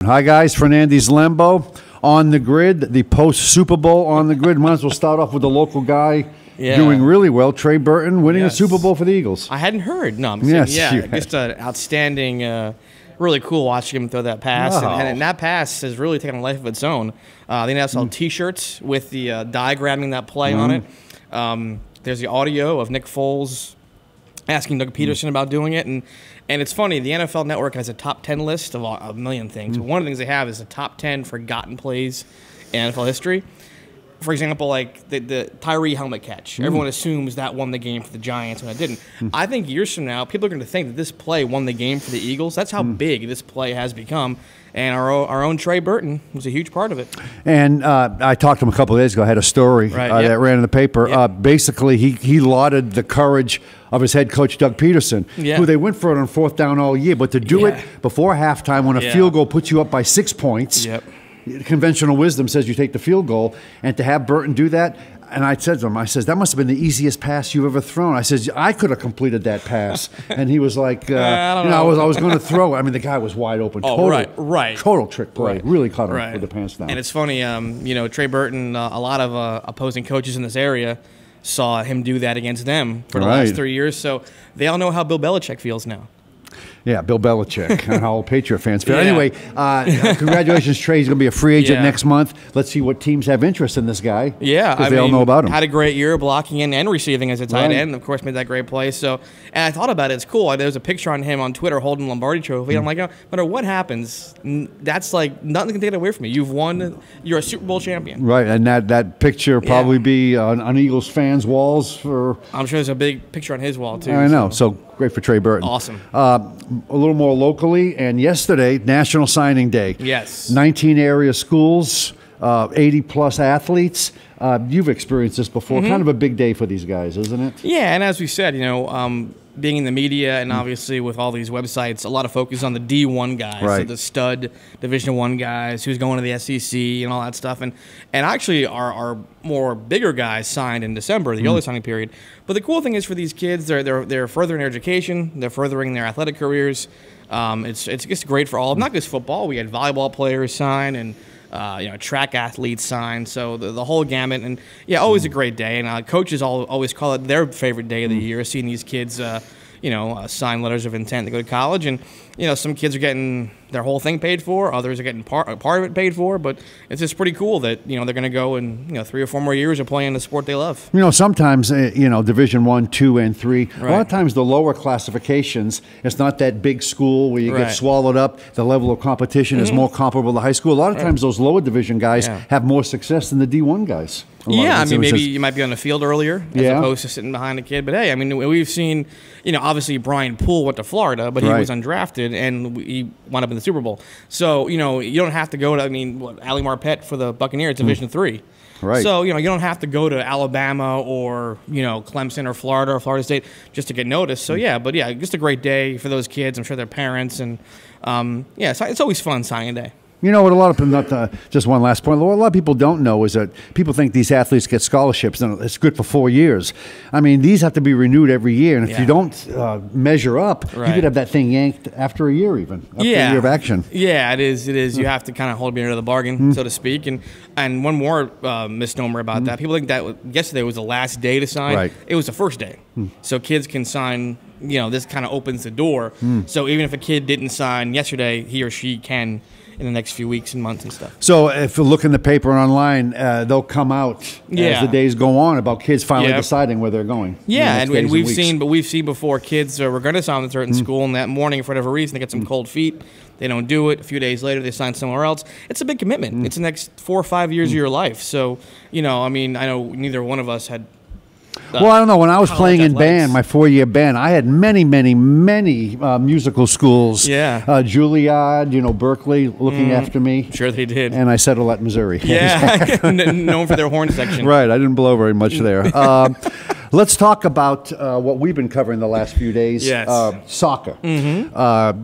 Hi, guys. Fernandes Lembo on the grid, the post-Super Bowl on the grid. Might as well start off with the local guy doing really well, Trey Burton, winning a Super Bowl for the Eagles. I hadn't heard. No, I'm saying, just an outstanding, really cool watching him throw that pass. And that pass has really taken a life of its own. They now sell T-shirts with the diagramming that play on it. There's the audio of Nick Foles asking Doug Peterson about doing it. And it's funny, the NFL Network has a top 10 list of a million things. One of the things they have is a top 10 forgotten plays in NFL history. For example, like the Tyree helmet catch. Everyone assumes that won the game for the Giants, and it didn't. I think years from now, people are going to think that this play won the game for the Eagles. That's how big this play has become. And our own Trey Burton was a huge part of it. And I talked to him a couple of days ago. I had a story that ran in the paper. Basically, he lauded the courage of his head coach, Doug Peterson, who they went for it on 4th down all year. But to do it before halftime when a field goal puts you up by 6 points, conventional wisdom says you take the field goal. And to have Burton do that, and I said to him, I says, that must have been the easiest pass you've ever thrown. I says, I could have completed that pass. And he was like, I was going to throw it. I mean, the guy was wide open. Total trick play. Really caught him with the pants down. And it's funny, Trey Burton, a lot of opposing coaches in this area saw him do that against them for the last 3 years. So they all know how Bill Belichick feels now. Yeah, Bill Belichick, and how all Patriot fans feel. Anyway, congratulations, Trey. He's going to be a free agent next month. Let's see what teams have interest in this guy. Yeah, because they all know about him. Had a great year blocking and receiving as a tight end. Of course, made that great play. So, and I thought about it. It's cool. There's a picture on him on Twitter holding the Lombardi Trophy. I'm like, no matter what happens, that's like nothing can take it away from you. You've won. You're a Super Bowl champion. Right, and that picture will probably be on Eagles fans' walls for. I'm sure there's a big picture on his wall too. I know. So great for Trey Burton. Awesome. A little more locally, and yesterday, National Signing Day. Yes. 19 area schools, 80-plus athletes. You've experienced this before. Kind of a big day for these guys, isn't it? Yeah, and as we said, being in the media and obviously with all these websites, a lot of focus on the D1 guys, so the stud Division I guys, who's going to the SEC and all that stuff. And actually our more bigger guys signed in December, the early signing period. But the cool thing is for these kids, they're furthering their education, they're furthering their athletic careers. It's just great for all of them, not just football. We had volleyball players sign and track athletes sign, so the whole gamut, and always a great day. And coaches always call it their favorite day of the year, seeing these kids, sign letters of intent to go to college. And some kids are getting their whole thing paid for, others are getting part of it paid for. But it's just pretty cool that they're going to go and 3 or 4 more years of playing the sport they love. Sometimes Division I, II, and III. A lot of times the lower classifications, it's not that big school where you get swallowed up. The level of competition is more comparable to high school. A lot of times those lower division guys have more success than the D1 guys. Maybe you might be on the field earlier as opposed to sitting behind a kid. But hey, I mean, we've seen, obviously Brian Poole went to Florida, but he was undrafted and he wound up in the Super Bowl. So, you don't have to go to, Ali Marpet for the Buccaneers, Division III. Right. So, you don't have to go to Alabama or, Clemson or Florida State just to get noticed. So, just a great day for those kids. I'm sure their parents. And, it's always fun signing day. What a lot of just one last point. What a lot of people don't know is that people think these athletes get scholarships and it's good for 4 years. I mean, these have to be renewed every year, and if you don't measure up, you could have that thing yanked after a year, even after a year of action. Yeah, it is. It is. You have to kind of hold me under the bargain, so to speak. And one more misnomer about that: people think that yesterday was the last day to sign. Right. It was the first day, so kids can sign. This kind of opens the door. So even if a kid didn't sign yesterday, he or she can in the next few weeks and months and stuff. So if you look in the paper and online, they'll come out as the days go on about kids finally deciding where they're going. Yeah, and we've seen before kids were going to sign at a certain school, and that morning for whatever reason they get some cold feet. They don't do it. A few days later, they sign somewhere else. It's a big commitment. It's the next 4 or 5 years of your life. So I know neither one of us had. Well, I don't know. When I was playing in band, my 4-year band, I had many musical schools. Yeah. Juilliard, Berkeley looking after me. Sure they did. And I settled at Missouri. Yeah. Known for their horn section. Right. I didn't blow very much there. Let's talk about what we've been covering the last few days. Yes. Soccer.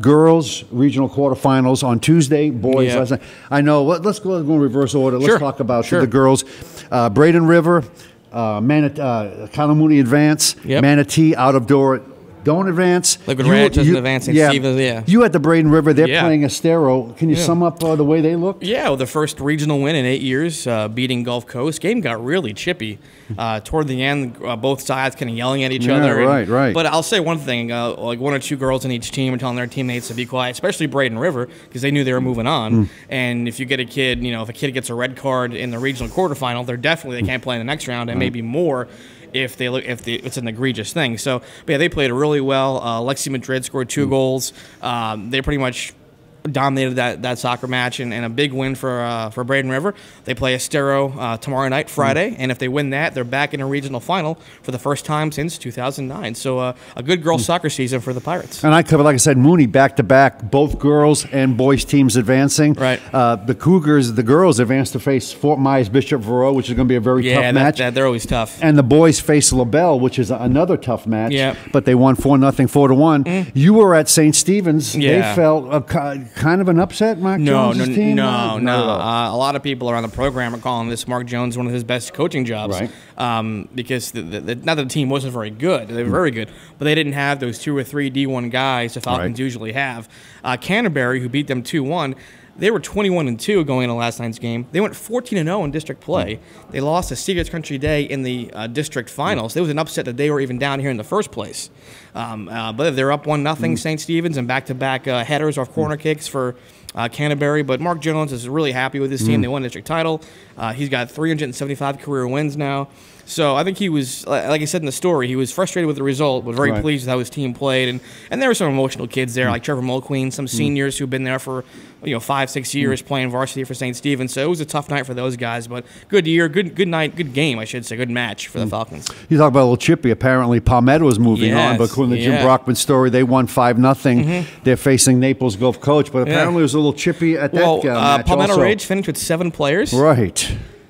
Girls, regional quarterfinals on Tuesday. Boys last night. I know. Let's go in reverse order. Let's talk about the girls. Braden River. Kalamuni Advance, Manatee out of door don't advance. Liquid Ranch doesn't advance. Yeah, yeah. You at the Braden River, they're playing Estero. Can you sum up the way they look? Yeah, well, the first regional win in 8 years, beating Gulf Coast. Game got really chippy. Toward the end, both sides kind of yelling at each other. Right. But I'll say one thing, like 1 or 2 girls in each team were telling their teammates to be quiet, especially Braden River, because they knew they were moving on. And if you get a kid, if a kid gets a red card in the regional quarterfinal, they can't play in the next round, and maybe more if it's an egregious thing. So, but yeah, they played really well. Lexi Madrid scored 2 goals. They pretty much dominated that soccer match, and a big win for Braden River. They play Estero tomorrow night, Friday, and if they win that, they're back in a regional final for the first time since 2009. So a good girls soccer season for the Pirates. And I covered, like I said, Mooney back-to-back, both girls and boys teams advancing. Right. The Cougars, the girls advanced to face Fort Myers Bishop Verot, which is going to be a very tough match. Yeah, they're always tough. And the boys face LaBelle, which is another tough match. Yeah. But they won 4-0, 4-1. You were at St. Stephen's. Yeah. They felt kind of an upset, Mark Jones' team? No. A lot of people around the program are calling this Mark Jones one of his best coaching jobs. Right. Because not that the team wasn't very good. They were very good. But they didn't have those 2 or 3 D1 guys the Falcons usually have. Canterbury, who beat them 2-1, they were 21-2 going into last night's game. They went 14-0 in district play. They lost to Secrets Country Day in the district finals. It was an upset that they were even down here in the first place. But they're up 1-0, St. Stephen's, and back-to-back headers off corner kicks for Canterbury. But Mark Jones is really happy with his team. They won the district title. He's got 375 career wins now. So I think he was, like I said in the story, he was frustrated with the result, but very pleased with how his team played. And there were some emotional kids there, like Trevor Mulqueen, some seniors who've been there for 5-6 years playing varsity for St. Stephen's. So it was a tough night for those guys, but good year, good night, good game, I should say, good match for the Falcons. You talk about a little chippy. Apparently Palmetto is moving on, but according to the Jim Brockman story, they won 5-0 They're facing Naples Gulf Coach, but apparently it was a little chippy at that match. Palmetto also. Rage finished with 7 players. Right.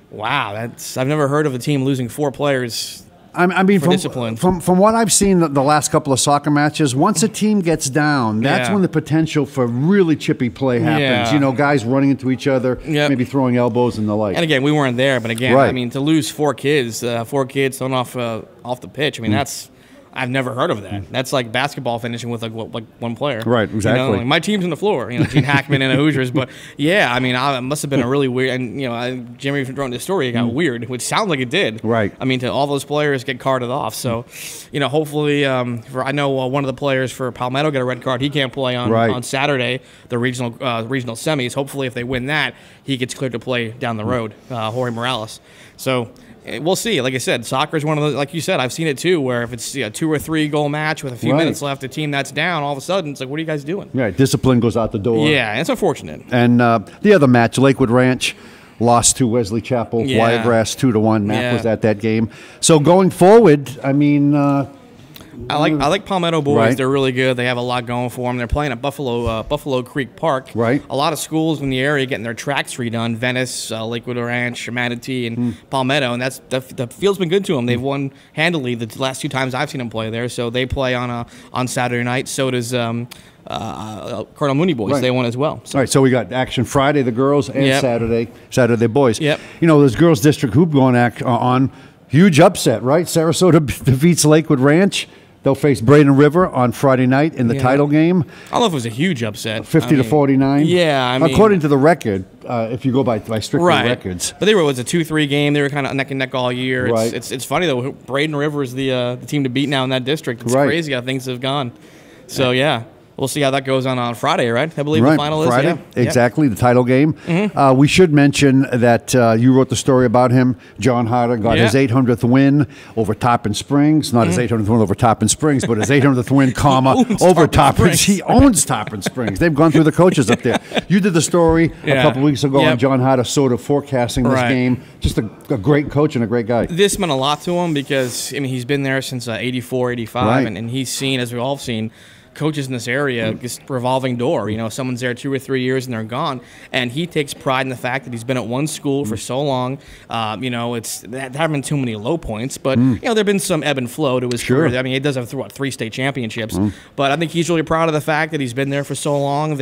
Wow, I've never heard of a team losing 4 players. I mean, discipline. From what I've seen the last couple of soccer matches, once a team gets down, that's when the potential for really chippy play happens. Yeah. Guys running into each other, maybe throwing elbows and the like. And again, we weren't there, but again, I mean, to lose 4 kids thrown off the pitch, I mean, I've never heard of that. That's like basketball finishing with like 1 player. Right, exactly. Like my team's on the floor, Gene Hackman and the Hoosiers. But yeah, I mean, it must have been a really weird, and Jimmy wrote this story, it got weird, which sounds like it did. Right. I mean, to all those players get carted off. So, hopefully, I know one of the players for Palmetto got a red card. He can't play on Saturday, the regional semis. Hopefully, if they win that, he gets cleared to play down the road, Jorge Morales. So, we'll see. Like I said, soccer is one of those, like you said, I've seen it too, where if it's a 2 or 3 goal match with a few minutes left, the team that's down, all of a sudden, it's like, what are you guys doing? Right, discipline goes out the door. Yeah, it's unfortunate. And the other match, Lakewood Ranch lost to Wesley Chapel, Wiregrass 2-1. Matt was at that game. So going forward, I mean... I like Palmetto boys. Right. They're really good. They have a lot going for them. They're playing at Buffalo Creek Park. Right. A lot of schools in the area getting their tracks redone. Venice, Lakewood Ranch, Manatee, and Palmetto. And the field's been good to them. They've won handily the last 2 times I've seen them play there. So they play on Saturday night. So does Colonel Mooney boys. Right. They won as well. So. All right. So we got action Friday, the girls, and Saturday boys. Yep. There's girls district hoop going on. Huge upset, right? Sarasota defeats Lakewood Ranch. They'll face Braden River on Friday night in the title game. I don't know if it was a huge upset. 50-49. Yeah, I mean, according to the record, if you go by strictly records. But it was a 2-3 game. They were kind of neck and neck all year. Right. It's funny though. Braden River is the team to beat now in that district. It's crazy how things have gone. So yeah. We'll see how that goes on Friday, right? I believe the final is Friday. Yeah. Exactly, the title game. We should mention that you wrote the story about him. John Harder got his 800th win over Tarpon Springs. Not his 800th win over Tarpon Springs, but his 800th win, over Tarpon. He owns Tarpon Springs. They've gone through the coaches up there. You did the story a couple weeks ago on John Harder sort of forecasting this game. Just a great coach and a great guy. This meant a lot to him because, he's been there since 84, 85, and he's seen, as we've all seen, coaches in this area, just revolving door. Someone's there 2 or 3 years and they're gone, and he takes pride in the fact that he's been at one school for so long. There haven't been too many low points, but there've been some ebb and flow to his career. I mean, he does have 3 state championships, but I think he's really proud of the fact that he's been there for so long.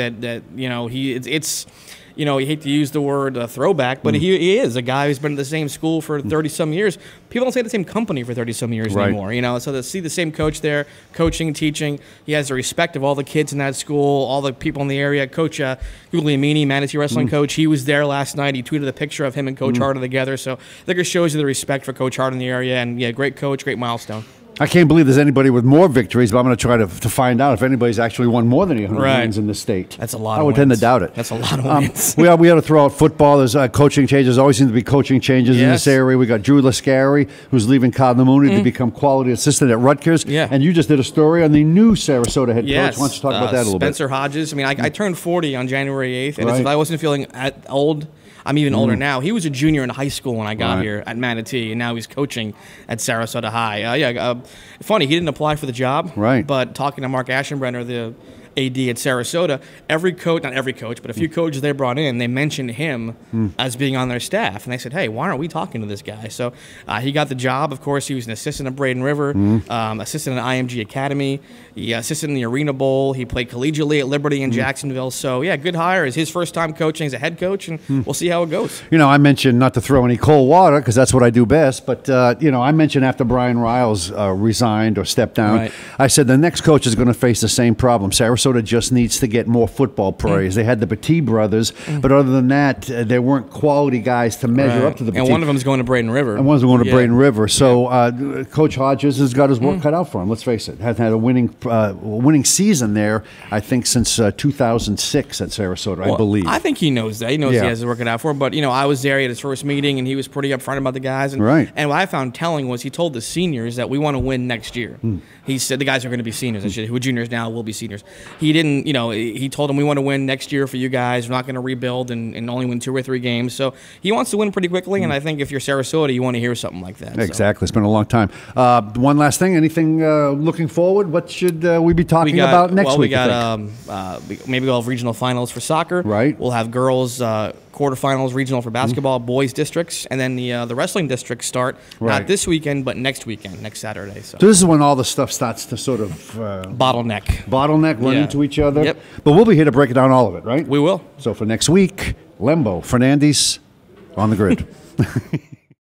you hate to use the word throwback, but he is a guy who's been at the same school for 30-some years. People don't say the same company for 30-some years anymore, So to see the same coach there, coaching, teaching, he has the respect of all the kids in that school, all the people in the area. Coach Guglielmini, Manatee Wrestling coach, he was there last night. He tweeted a picture of him and Coach Harden together. So I think it shows you the respect for Coach Harden in the area. And, great coach, great milestone. I can't believe there's anybody with more victories, but I'm going to try to find out if anybody's actually won more than 800 wins in the state. That's a lot. I would tend to doubt it. That's a lot of wins. We have to throw out football. There's coaching changes. There always seem to be coaching changes in this area. We got Drew Lascari, who's leaving Cardamone to become quality assistant at Rutgers. Yeah. And you just did a story on the new Sarasota head coach. Why don't you talk about that a little bit? Spencer Hodges. I mean, I turned 40 on January 8th, and if I wasn't feeling old, I'm even older now. He was a junior in high school when I got here at Manatee, and now he's coaching at Sarasota High. Funny, he didn't apply for the job. Right. But talking to Mark Aschenbrenner, the AD at Sarasota, every coach, not every coach, but a few coaches they brought in, they mentioned him as being on their staff. And they said, hey, why aren't we talking to this guy? So he got the job. Of course, he was an assistant at Braden River, assistant at IMG Academy, he assisted in the Arena Bowl. He played collegiately at Liberty in Jacksonville. So, good hire. It's his first time coaching as a head coach, and we'll see how it goes. I mentioned not to throw any cold water because that's what I do best, but, I mentioned after Brian Riles resigned or stepped down, I said the next coach is going to face the same problem. Sarasota just needs to get more football players. They had the Petit brothers, but other than that, there weren't quality guys to measure up to the Petit. And one of them is going to Braden River. And one's going to Braden River. So Coach Hodges has got his work cut out for him. Let's face it. Has had a winning season there, I think, since 2006 at Sarasota, I believe. I think he knows that. He knows he has to work it out for him. But, I was there at his first meeting, and he was pretty upfront about the guys. And, and what I found telling was he told the seniors that we want to win next year. He said the guys are going to be seniors. Who are juniors now will be seniors. He didn't, he told them we want to win next year for you guys. We're not going to rebuild and only win 2 or 3 games. So he wants to win pretty quickly, and I think if you're Sarasota, you want to hear something like that. Exactly. So. It's been a long time. One last thing. Anything looking forward? What should we be talking about next week? We got maybe we'll have regional finals for soccer. Right. We'll have girls quarterfinals regional for basketball, boys districts, and then the wrestling districts start not this weekend, but next weekend, next Saturday. So this is when all the stuff starts to sort of bottleneck, run into each other. Yep. But we'll be here to break down all of it, right? We will. So for next week, Lembo, Fernandez on the grid.